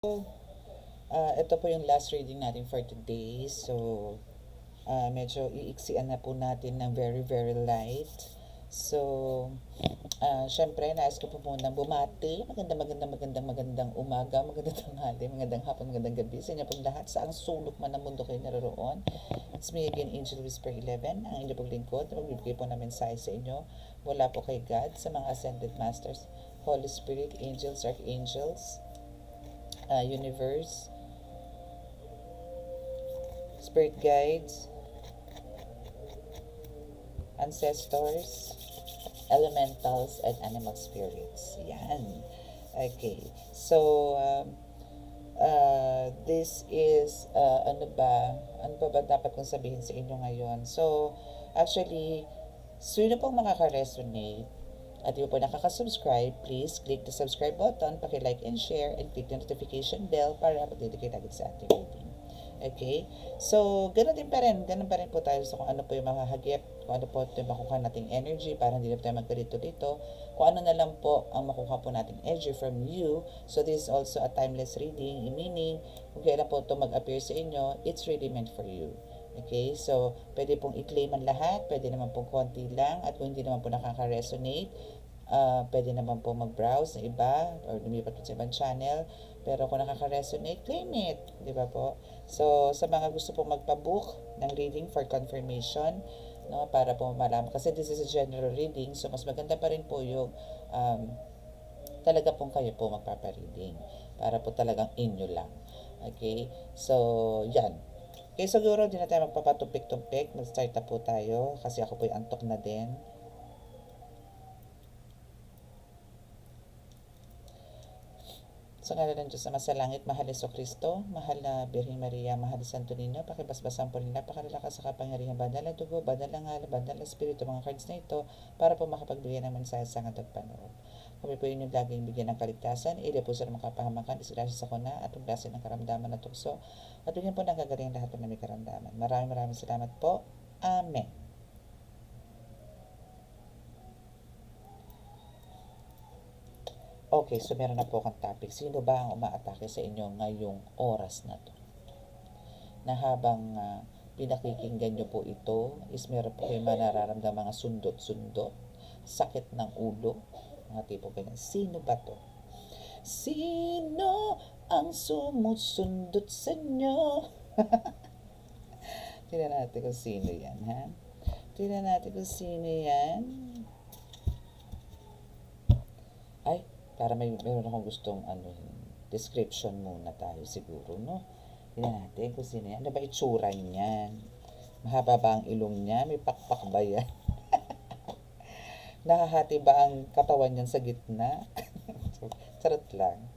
Ito po yung last reading natin for today. So, medyo iiksian na po natin ng very, very light. So, syempre, nais ko po muna bumati. Magandang umaga, magandang tanghali, magandang hapon, magandang gabi sa inyo pong lahat. Sa ang sulok man ng mundo kayo naroroon. It's me again, Angel Whisper 11, ang inyong pong lingkod. Magbibigay po ng mensahe sa inyo mula po kay God, sa mga Ascended Masters, Holy Spirit, Angels, Archangels, Universe, Spirit Guides, Ancestors, Elementals, and Animal Spirits. Yan. Okay. So, this is, ano ba dapat kong sabihin sa inyo ngayon? So, actually, sino pong makaka-resonate at di po nakaka-subscribe, please click the subscribe button, paki-like and share, and click the notification bell para update kayo lagi sa ating reading. Okay? So, ganun pa rin po tayo sa kung ano po yung makahagip, kung ano po yung makuha nating energy para hindi na tayo magkalito dito, kung ano na lang po ang makuha po nating energy from you. So, this is also a timeless reading, meaning, kung kailan po ito mag-appear sa inyo, it's really meant for you. Okay? So, pwede pong i-claim ang lahat, pwede naman pong konti lang, at kung hindi naman po nakaka-resonate, pwede naman po mag-browse ng iba or lumipat po sa ibang channel. Pero kung nakaka-resonate, claim it. Di ba po? So, sa mga gusto pong magpa-book ng reading for confirmation, no, para po malaman. Kasi this is a general reading, so mas maganda pa rin po yung talaga pong kayo po magpapa-reading. Para po talagang inyo lang. Okay? So, yan. Okay, siguro di na tayo magpapatumpik-tumpik. Mag-start na po tayo kasi ako po yung antok na din. Sa ngalan ng Diyos na masalangit, mahal ni Kristo, mahal na Birheng Maria, mahal ni Santo Niño, pakibasbasan po nila, pakalalakas sa kapangyarihan, banal na dugo, banal na ngal, banal na espiritu, mga cards na ito, para po makapagbigay ng mensahe sa ngayon at panoob. Kami po inyong laging bigyan ng kaligtasan, ili po sa makapahamakan, disgrasya sa kuna, at uglasin ng karamdaman na tukso, at bigyan po ng kagaling lahat ng may karamdaman. Maraming salamat po. Amen. Okay, so meron na po akong topic. Sino ba ang umaatake sa inyo ngayong oras na to? Na habang pinakikinggan nyo po ito, is meron po kayo nararamdaman mga sundot-sundot, sakit ng ulo, mga tipo ganyan. Sino ba to? Sino ang sumusundot sa inyo? Tingnan natin kung sino yan, ha? Tingnan natin kung sino yan. Ay, para meron akong gustong description muna tayo siguro, no? Tingnan natin kung sino yan. Ano ba itsura niyan? Mahaba ba ang ilong niya? May pakpak ba yan? Nakahati ba ang katawan niyan sa gitna? Charot lang.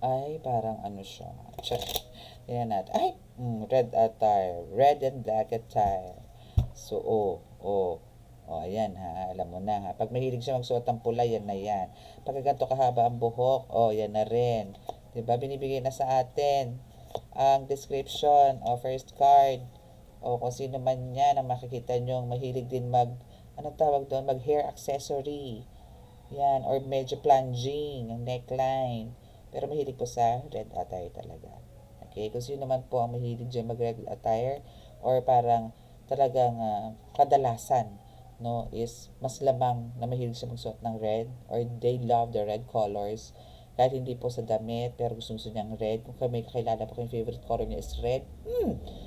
Ay, parang ano siya. Tingnan natin. Ay, red attire. Red and black attire. So, ayan ha, alam mo na ha. Pag mahilig siya magsuot ng pula, yan na yan. Pag ganito kahaba ang buhok, yan na rin. Diba, binibigay na sa atin ang description o first card. O kung sino man yan ang makikita nyo, mahilig din anong tawag doon? Mag hair accessory. Yan, or medyo plunging, ang neckline. Pero mahilig po sa red attire talaga. Okay, kung sino naman po ang mahilig dyan mag red attire, or parang talagang kadalasan, no, is mas lamang na mahilig siya magsuot ng red, or they love the red colors, kahit hindi po sa damit pero gusto niyang red. Kung may kakilala po kayong favorite color niya is red,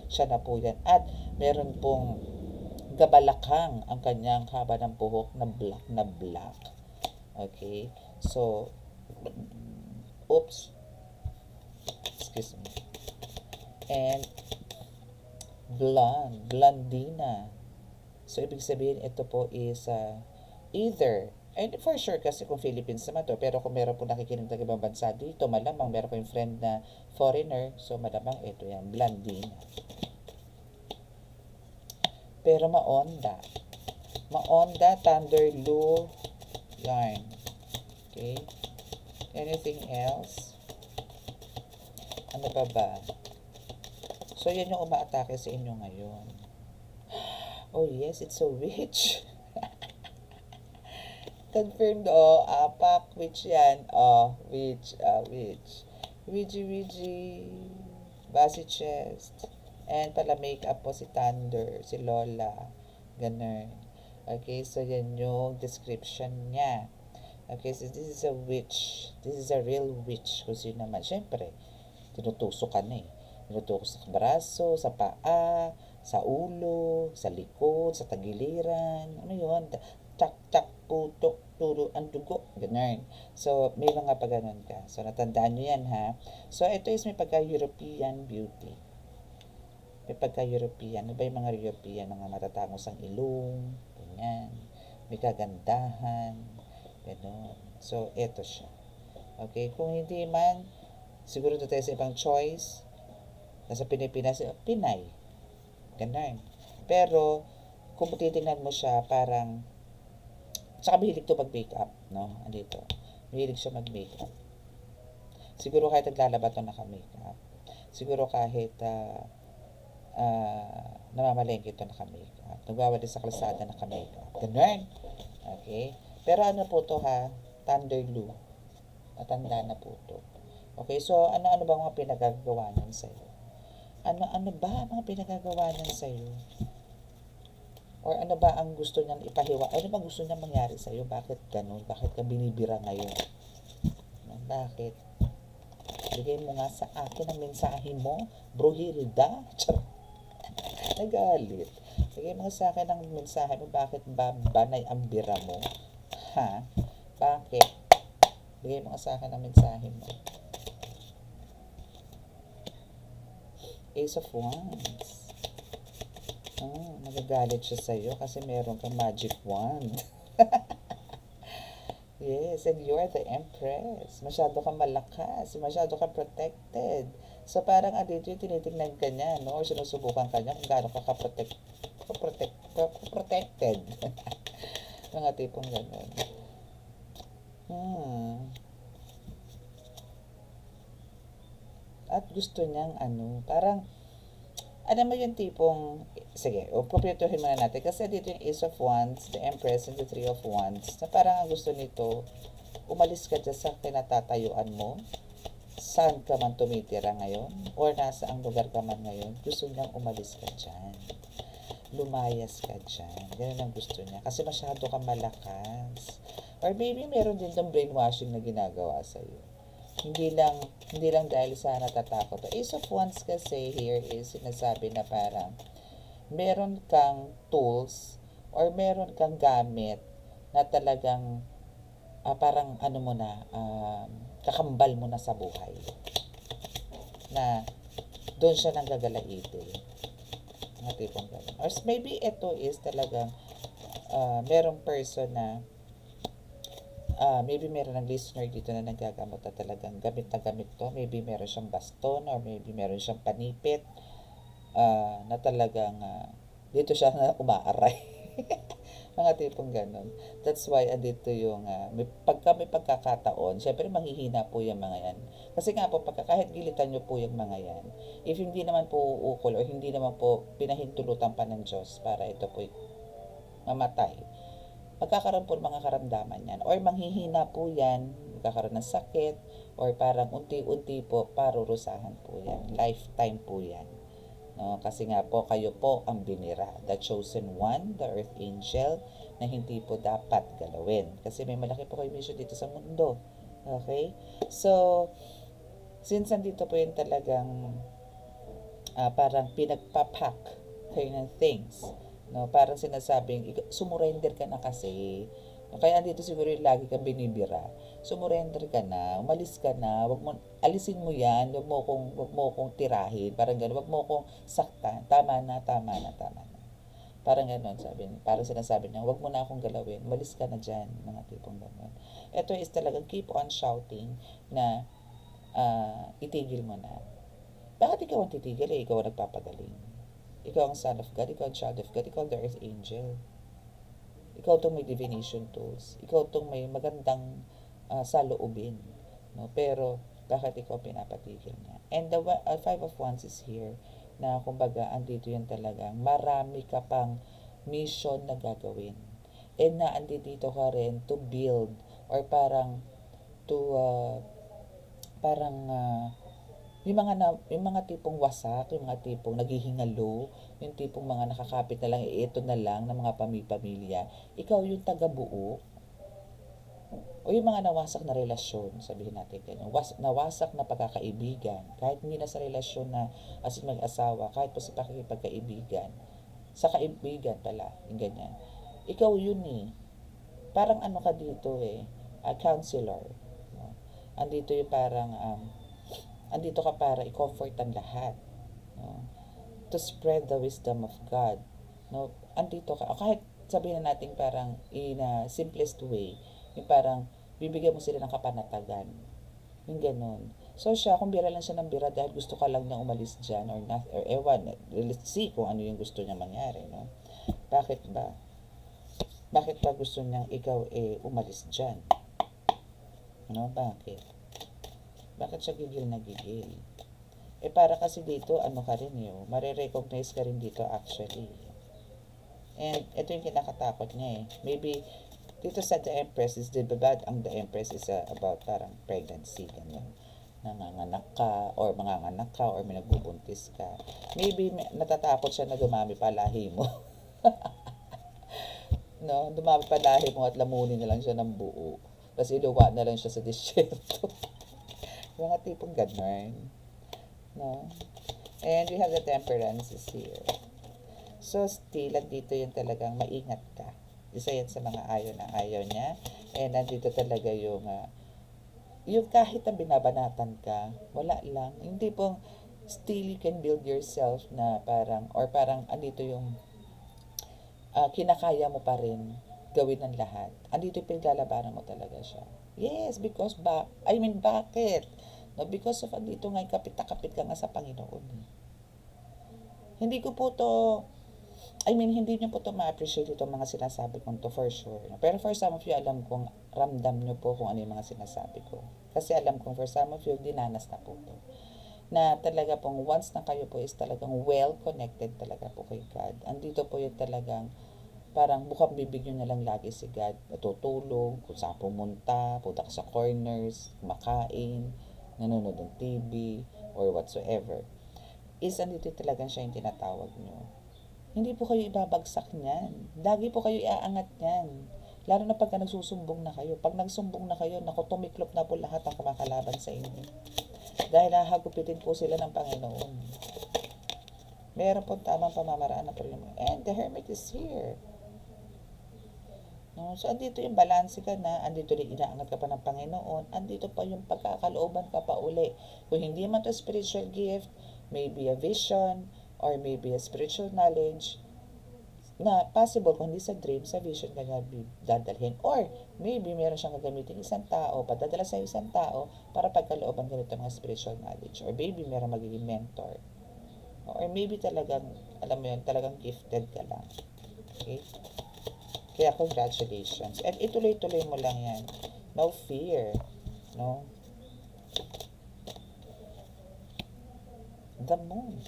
siya na po yan. At meron pong gabalakhang ang kanyang haba ng buhok na black. Okay, so oops, excuse me. And blondina. So, ibig sabihin, ito po is either, and for sure kasi kung Philippines naman to, pero kung meron po nakikinig ng ibang bansa dito, malamang meron po yung friend na foreigner, so malamang ito yan, blondina. Pero maonda. Maonda, thunder, lure, yarn. Okay? Anything else? Ano pa ba? So, yan yung umaatake sa inyo ngayon. Oh yes, it's so rich. confirmed, oh, apak, which yan, oh, which, Wiji, basi chest, and pala makeup po si Thunder, si Lola, ganun. Okay, so yan yung description niya. Okay, so this is a witch. This is a real witch. Kung sino naman. Siyempre, tinutusok ka na eh. Tinutusok sa braso, sa paa, sa ulo, sa likod, sa tagiliran. Ano yun? Tak, putok, turo, ang dugo. Ganun. So, may mga pa ganun ka. So, natandaan nyo yan ha. So, ito is may pagka-European beauty. May pagka-European. Ano ba yung mga European? Mga matatangos ang ilong. Ganyan. May kagandahan. Ganon. So, eto siya. Okay, kung hindi man, siguro doon tayo sa ibang choice. Nasa Pilipinas, Pinay. Ganon. Pero, kung titingnan mo siya, parang, saka mahilig to mag-makeup, no? Andito. Mahilig siya mag-makeup. Siguro kahit naglalaba to naka-makeup. Siguro kahit, namamalengke to naka-makeup. Nagwawali sa kalsada naka-makeup. Ganon. Okay? Pero ano po to ha? Thunderloo. Matanda na po to. Okay, so ano-ano ba mga pinagagawa niyan sa'yo? Ano-ano ba mga pinagagawa niyan sa'yo? Or ano ba ang gusto niyan ipahiwa? Ano ba gusto niyan mangyari sa'yo? Bakit ganun? Bakit ka binibira ngayon? Bakit? Bigay mo nga sa akin ang mensahe mo, Bro Hilda. Nagalit. Bigay mo sa akin ang mensahe mo, bakit ba banay ang bira mo? Ha? Bakit? Bigay mo sa akin ang mensahe mo. Ace of Wands. Nagagalit siya sa'yo kasi meron kang magic wand. Yes, and you're the Empress. Masyado kang malakas. Masyado kang protected. So, parang dito yung tinitingnan ka niya, no? Or sinusubukan ka niya kung gaano ka protected. Mga tipong gano'n. At gusto niyang parang, mo yung tipong, sige, kumpletuhin muna natin. Kasi dito yung Ace of Wands, the Empress, and the Three of Wands, na parang ang gusto nito, umalis ka dyan sa kinatatayuan mo, saan ka man tumitira ngayon, or nasa ang lugar ka man ngayon, gusto niyang umalis ka dyan. Lumayas ka dyan. Ganun ang gusto niya. Kasi masyado kang malakas. Or maybe meron din ng brainwashing na ginagawa sa'yo. Hindi lang dahil sa natatakot. Ace of Wands kasi here is sinasabi na parang meron kang tools or meron kang gamit na talagang parang mo na, kakambal mo na sa buhay. Na doon siya nang gagalaitin. Mga tipong gano'n. Or maybe ito is talagang merong person na maybe meron ng listener dito na nagagamot na talagang gamit na gamit to. Maybe meron siyang baston or maybe meron siyang panipit na talagang dito siya na umaaray. Mga tipong ganun. That's why andito yung pagka may pagkakataon, syempre manghihina po yung mga yan. Kasi nga po, kahit gilitan nyo po yung mga yan, if hindi naman po uukol o hindi naman po pinahintulutan pa ng Diyos para ito po mamatay, magkakaroon po ng mga karamdaman yan. Or manghihina po yan, magkakaroon ng sakit, or parang unti-unti po, parurusahan po yan. Lifetime po yan. No, kasi nga po kayo po ang binira, the chosen one, the earth angel, na hindi po dapat galawin. Kasi may malaki po kayo mission dito sa mundo. Okay? So, since nandito po yung talagang parang pinagpapak kayo ng things, no, parang sinasabing, sumurrender ka na kasi. Kaya andito siguro yung lagi kang binibira. Sumurrender ka na, umalis ka na, alisin mo yan, wag mo kong tirahin, parang gano'n, wag mo kong saktan, tama na. Parang gano'n, parang sinasabi niya, wag mo na akong galawin, umalis ka na dyan, mga tipong gano'n. Ito is talagang keep on shouting na itigil mo na. Bakit ikaw ang titigil ikaw ang nagpapagaling? Ikaw ang son of God, ikaw ang child of God, ikaw ang the earth angel. Ikaw itong may divination tools. Ikaw itong may magandang saloobin. No? Pero, bakit ikaw pinapatigil niya? And the Five of Wands is here na kumbaga, andito yan talaga. Marami ka pang mission na gagawin. and naandi dito ka rin to build or parang to parang yung mga tipong wasak, yung mga tipong naghihingalo, yung tipong mga nakakapit na lang, ito na lang ng mga pamilya, ikaw yung taga-buo, o yung mga nawasak na relasyon, sabihin natin ganyan, nawasak na pagkakaibigan, kahit hindi na sa relasyon na as in mag-asawa, kahit pa sa pakikipagkaibigan, sa kaibigan pala, yung ganyan. Ikaw yun eh. Parang ano ka dito eh, a counselor. No? Andito yung parang, andito ka para i-comfort ang lahat. No? To spread the wisdom of God. No? Andito ka, kahit sabihin na natin parang in a simplest way, yung parang bibigyan mo sila ng kapanatagan. Yung ganun. So siya, kung bira lang siya ng bira dahil gusto ka lang niya umalis dyan or ewan, let's see kung ano yung gusto niya mangyari. No? Bakit ba? Bakit ba gusto niyang ikaw umalis dyan? No? Bakit? Bakit siya gigil na gigil? Para kasi dito, ano ka rin yun, marirecognize ka rin dito actually. And ito yung kinakatakot niya eh. Maybe, dito sa The Empress is, di ba ang The Empress is about parang pregnancy, ganyan. Nanganganak ka, or manganganak ka, or may nagbubuntis ka. Maybe natatakot siya na dumami pa lahi mo. No? Dumami pa lahi mo at lamunin na lang siya ng buo. Tapos iluwa na lang siya sa disyerto. Mga tipong ganun. No? And we have the temperance is here. So, still, dito yung talagang maingat ka. Isa yan sa mga ayaw na ayaw niya. And nandito talaga yung kahit na binabanatan ka, wala lang. Hindi pong still you can build yourself na parang, or parang andito yung kinakaya mo pa rin gawin ng lahat. Andito yung pinaglalabanan mo talaga siya. Yes, because bakit? No, because of andito nga kapit na kapit ka nga sa Panginoon. Hindi ko po to, hindi nyo po to ma-appreciate itong mga sinasabi ko to for sure. Pero for some of you, alam kong ramdam nyo po kung ano yung mga sinasabi ko. Kasi alam kong for some of you, dinanas na po to. Na talaga pong once na kayo po is talagang well-connected talaga po kay God. Andito po yung talagang parang bukang bibig nyo na lang lagi si God. Natutulog, kung saan pumunta, punta ka sa corners, kumakain, nanonood ng TV, or whatsoever. Is andito talagang siya yung tinatawag nyo. Hindi po kayo ibabagsak niyan. Lagi po kayo iaangat niyan. Lalo na pagka nagsusumbong na kayo. Pag nagsumbong na kayo, naku, tumiklop na po lahat ang kumakalaban sa inyo. Dahil hahagupitin po sila ng Panginoon. Meron po tamang pamamaraan ng problema. And the Hermit is here. No? So, andito yung balance ka na, andito rin inaangat ka pa ng Panginoon, andito pa yung pagkakalooban ka pa uli. Kung hindi man to spiritual gift, maybe a vision, or maybe a spiritual knowledge, na possible kung hindi sa dream, sa vision ka niya dadalhin. Or maybe meron siyang gagamitin isang tao, padadala sa isang tao para pagkalooban ganito mga spiritual knowledge. Or maybe meron magiging mentor. Or maybe talagang, alam mo yun, talagang gifted ka lang. Okay? Kaya congratulations. And ituloy-tuloy mo lang yan. No fear. No? The moon.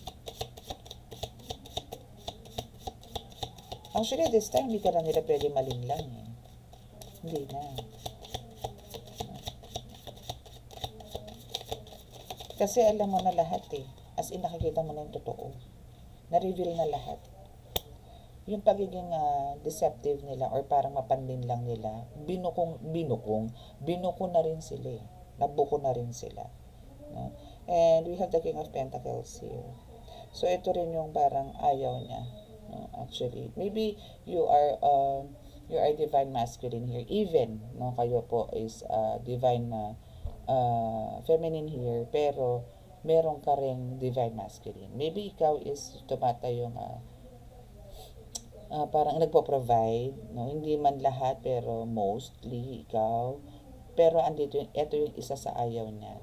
Actually, this time, hindi ka na nila pwede malinlang eh. Hindi na. Kasi alam mo na lahat eh. As in, nakikita mo na yung totoo. Na-reveal na lahat. Yung pagiging deceptive nila or parang mapanlin lang nila, binuko na rin sila eh. Nabuko na rin sila. No? And we have the King of Pentacles here. So, ito rin yung parang ayaw niya. No? Actually, maybe you are divine masculine here. Even, no, kayo po is divine feminine here, pero meron ka ring divine masculine. Maybe ikaw is tumata yung parang nagpo-provide, no? Hindi man lahat, pero mostly ikaw. Pero andito ito yung isa sa ayaw niya.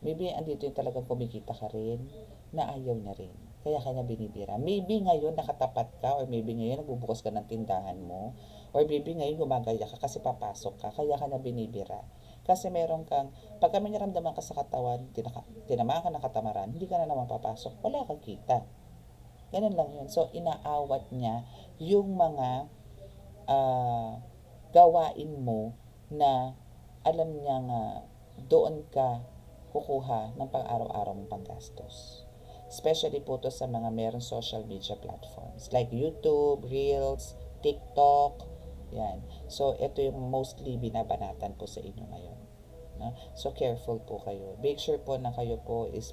Maybe andito yung talagang kumikita ka rin, na ayaw niya rin. Kaya kanya binibira. Maybe ngayon nakatapat ka, or maybe ngayon nagbubukas ka ng tindahan mo, or maybe ngayon gumagaya ka kasi papasok ka, kaya kanya binibira. Kasi meron kang, pag kami naramdaman ka sa katawan, tinamaan ka ng katamaran, hindi ka na naman papasok, wala kang kita. Ganun lang yun. So, inaawat niya yung mga ah, gawain mo na alam niya nga doon ka kukuha ng pang-araw-araw mong panggastos. Especially po to sa mga meron social media platforms like YouTube, Reels, TikTok, yan. So, ito yung mostly binabanatan po sa inyo ngayon. No? So, careful po kayo. Make sure po na kayo po is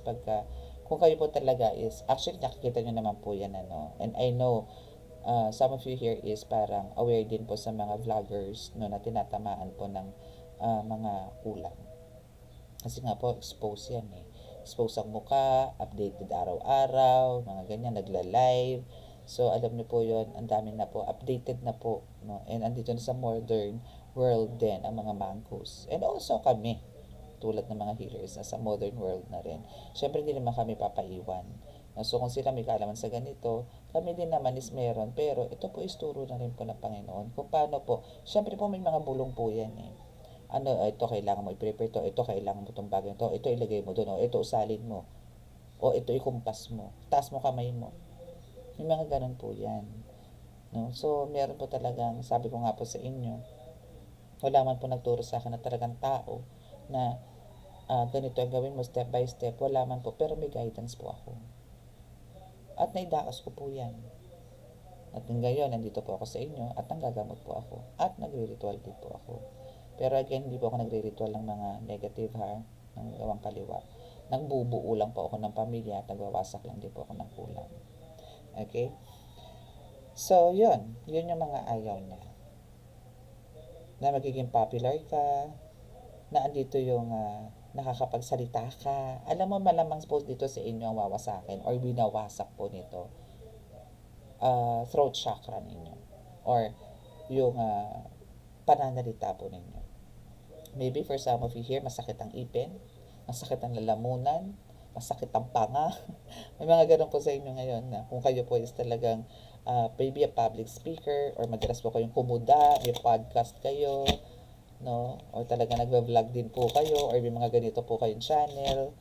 kung kayo po talaga is, actually nakikita nyo naman po yan, ano. And I know, some of you here is parang aware din po sa mga vloggers, no, na tinatamaan po ng mga kulang. Kasi nga po, expose yan eh. Expose ang muka, updated araw-araw, mga ganyan, nagla-live. So, alam niyo po yon, ang dami na po, updated na po. No? And andito na sa modern world din ang mga mangkus. And also kami, tulad ng mga healers, na sa modern world na rin. Siyempre, hindi naman kami papaiwan. So, kung sila may kaalaman sa ganito, kami din naman is meron. Pero ito po is turo na rin po ng Panginoon. Kung paano po, siyempre po may mga bulong po yan eh. Ano, ito kailangan mo i-prepare to, ito kailangan mo itong bagay to, ito ilagay mo doon, o ito usalin mo, o ito ikumpas mo, taas mo kamay mo. May mga ganun po yan. No? So, meron po talagang, sabi ko nga po sa inyo, wala man po nagturo sa akin na talagang tao na ganito ang gawin mo step by step, wala man po, pero may guidance po ako. At naidaos ko po yan. At ngayon, nandito po ako sa inyo at nanggagamot po ako. At nagre-ritual din po ako. Pero again, hindi po ako nagre-ritual ng mga negative ng gawang kaliwa. Nagbubuo lang po ako ng pamilya at nagwawasak lang din po ako ng kulang. Okay? So, yun. Yun yung mga ayaw niya. Na magiging popular ka, na andito yung nakakapagsalita ka. Alam mo, malamang po dito sa inyo ang wawasakin or binawasak po nito throat chakra ninyo or yung pananalita po ninyo. Maybe for some of you here, masakit ang ipin, masakit ang lalamunan, masakit ang panga. May mga ganun po sa inyo ngayon na kung kayo po is talagang maybe a public speaker or madalas po kayong kumuda, may podcast kayo, no? Or talaga nagva-vlog din po kayo or may mga ganito po kayong channel.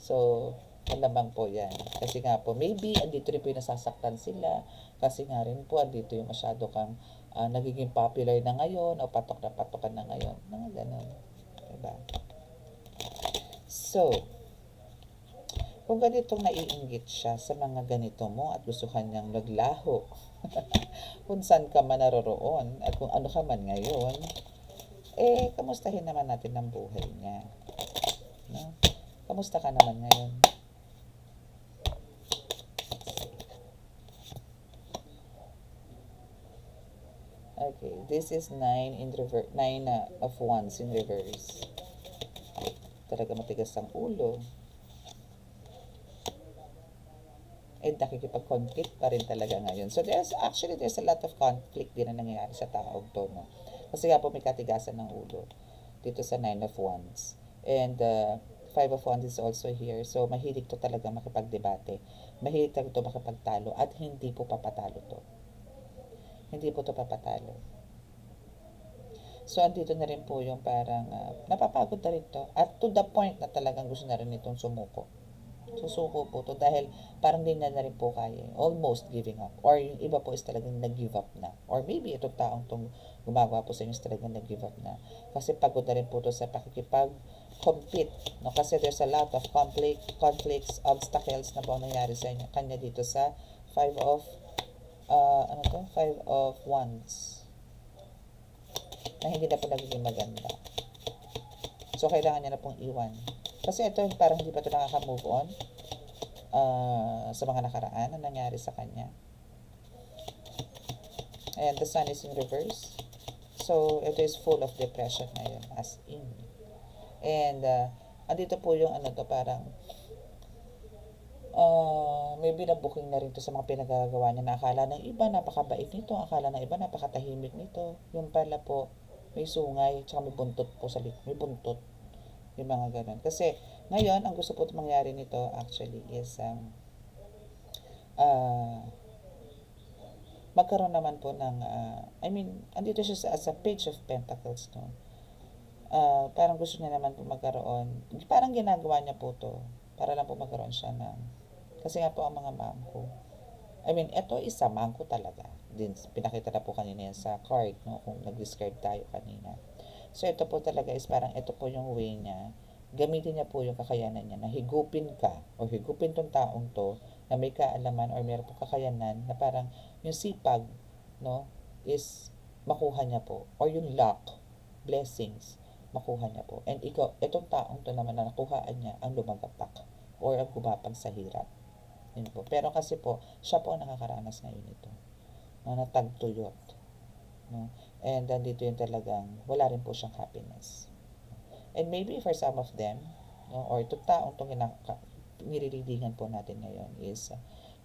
So, malamang po yan. Kasi nga po, maybe andito rin po yung nasasaktan sila. Kasi nga rin po, andito yung masyado kang nagiging popular na ngayon o patok na patokan na ngayon. Mga ganun. Diba? So, kung ganitong naiinggit siya sa mga ganito mo at gusto kanyang naglaho, kung saan ka man naroroon at kung ano ka man ngayon, kamustahin naman natin ang buhay niya. No? Kamusta ka naman ngayon? Okay, this is 9 in reverse, 9 of wands in reverse. Talaga matigas ang ulo. And nakikipag-conflict pa rin talaga ngayon. So there's a lot of conflict din na nangyayari sa taong to, no? Kasi nga po may katigasan ng ulo dito sa 9 of wands. And 5 of wands is also here. So mahilig to talaga makipagdebate. Mahilig talaga to makipagtalo at hindi po papatalo to. Hindi po to papatalo. So, andito na rin po yung parang napapagod na rin to. At to the point na talagang gusto na rin itong sumuko. Susuko po to dahil parang din na rin po kaya. Almost giving up. Or yung iba po is talagang nag-give up na. Or maybe itong taong itong gumagawa po sa inyo is talagang nag-give up na. Kasi pagod na rin po to sa pakikipag-compete. No? Kasi there's a lot of conflicts, obstacles na po nangyari sa inyo. Kanya dito sa 5 of 5 of wands na hindi na po nagiging maganda. So, kailangan niya na pong iwan. Kasi ito, parang hindi pa ito nakaka-move on sa mga nakaraan na nangyari sa kanya. And the sun is in reverse. So, ito is full of depression ngayon, as in. And, andito po yung parang maybe na-booking na rin to sa mga pinagagawa niya na akala ng iba napakabait nito, akala ng iba napakatahimik nito. Yung pala po, may sungay, tsaka may buntot po sa may buntot. Yung mga ganun. Kasi, ngayon, ang gusto po mangyari nito actually is magkaroon naman po ng, andito siya as a page of pentacles, no? Parang gusto niya naman po magkaroon, parang ginagawa niya po to, para lang po magkaroon siya ng, kasi nga po ang mga mangko, I mean, ito isa mangko talaga. Din, pinakita na po kanina yan sa card, no? Kung nag-describe tayo kanina. So, ito po talaga is parang ito po yung way niya. Gamitin niya po yung kakayanan niya na higupin ka o higupin tong taong to na may kaalaman or meron po kakayanan na parang yung sipag, no, is makuha niya po. Or yung luck, blessings, makuha niya po. And ikaw, itong taong to naman na nakuhaan niya ang lumagapak or ang gumapang sa hirap. Yun po. Pero kasi po, siya po ang nakakaranas ngayon nito. No, natagtuyot. No? And dito yung talagang wala rin po siyang happiness. And maybe for some of them, no, or itong taong itong niririlingan po natin ngayon is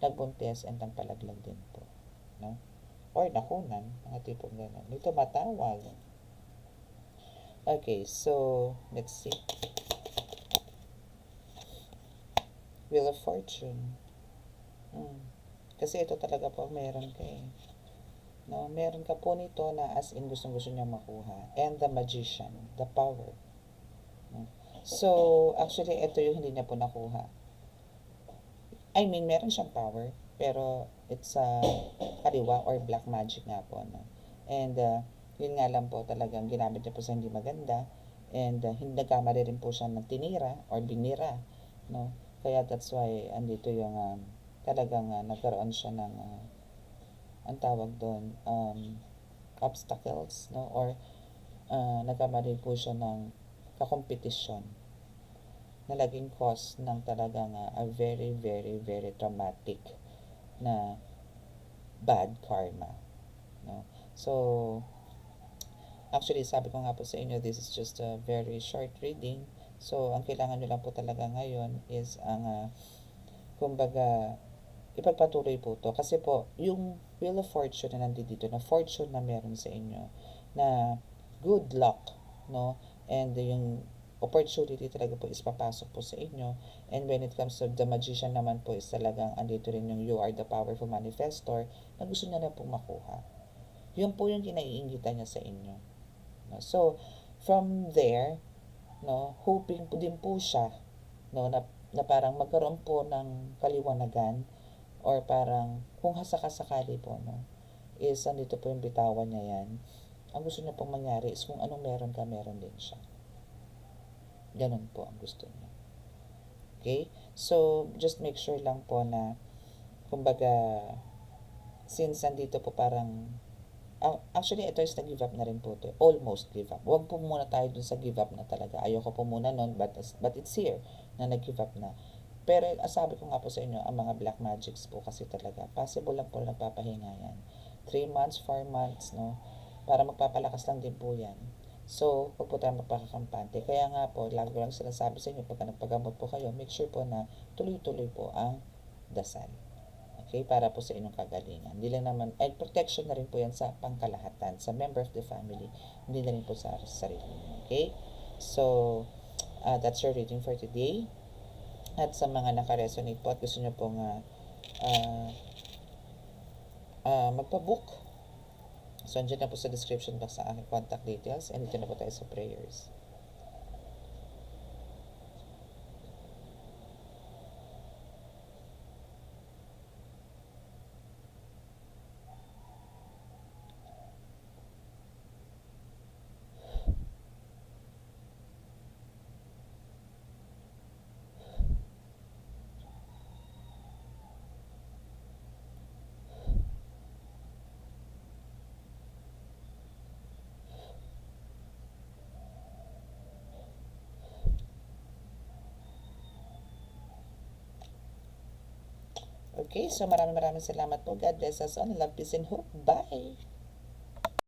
nagbuntis and nagpalaglag din po. No? Or nakunan, mga tipong gano'n. May tumatawag. Okay, so, let's see. Wheel of Fortune. Kasi ito talaga po meron ka eh. No, meron ka po nito na as in gustong-gusto niya makuha. And the Magician, the power. No? So, actually, ito yung hindi niya po nakuha. I mean, meron siyang power, pero it's kaliwa or black magic nga po. No? And, yun nga lang po talagang ginamit niya po sa hindi maganda. And, hindi nagkamali rin po siya ng tinira or binira. No? Kaya that's why, andito yung talagang nagkaroon siya ng ang tawag doon, obstacles, no? Or nagkamali po siya ng kakompetisyon na naging cause ng talagang a very, very, very traumatic na bad karma. No? So, actually, sabi ko nga po sa inyo, this is just a very short reading. So, ang kailangan nyo lang po talaga ngayon is ang, kumbaga, ipagpatuloy po to kasi po yung Wheel of Fortune na nandito na fortune na meron sa inyo na good luck, no, and yung opportunity talaga po is papasok po sa inyo. And when it comes to the Magician naman po is talagang andito rin yung you are the powerful manifestor na gusto niya na pong makuha. Yun po yung kinaiingitan niya sa inyo, no? So from there, no, hoping po din po siya, no, na parang magkaroon po ng kaliwanagan or parang kung sakasakali po, no, is andito po yung bitawan niya yan. Ang gusto niya pong mangyari is kung anong meron ka, meron din siya. Ganun po ang gusto niya. Okay? So, just make sure lang po na, kumbaga, since andito po parang, actually, ito is nag-give up na rin po ito. Almost give up. Huwag po muna tayo dun sa give up na talaga. Ayoko po muna nun, but it's here na nag-give up na. Pero sabi ko nga po sa inyo, ang mga black magics po kasi talaga, possible lang po nagpapahinga yan. 3 months, 4 months, no? Para magpapalakas lang din po yan. So, huwag po tayo magpakakampante. Kaya nga po, lagi ko lang sinasabi sa inyo, pagka nagpagamot po kayo, make sure po na tuloy-tuloy po ang dasal. Okay? Para po sa inyong kagalingan. Hindi lang naman, and protection na rin po yan sa pangkalahatan, sa member of the family, hindi na rin po sa sarili. Okay? So, that's your reading for today. At sa mga naka-resonate po at gusto nyo pong magpa-book, so andyan na po sa description box sa aking contact details and dito na po tayo sa prayers. Okay, so maraming salamat po. God bless us all. Love, peace, and hope. Bye!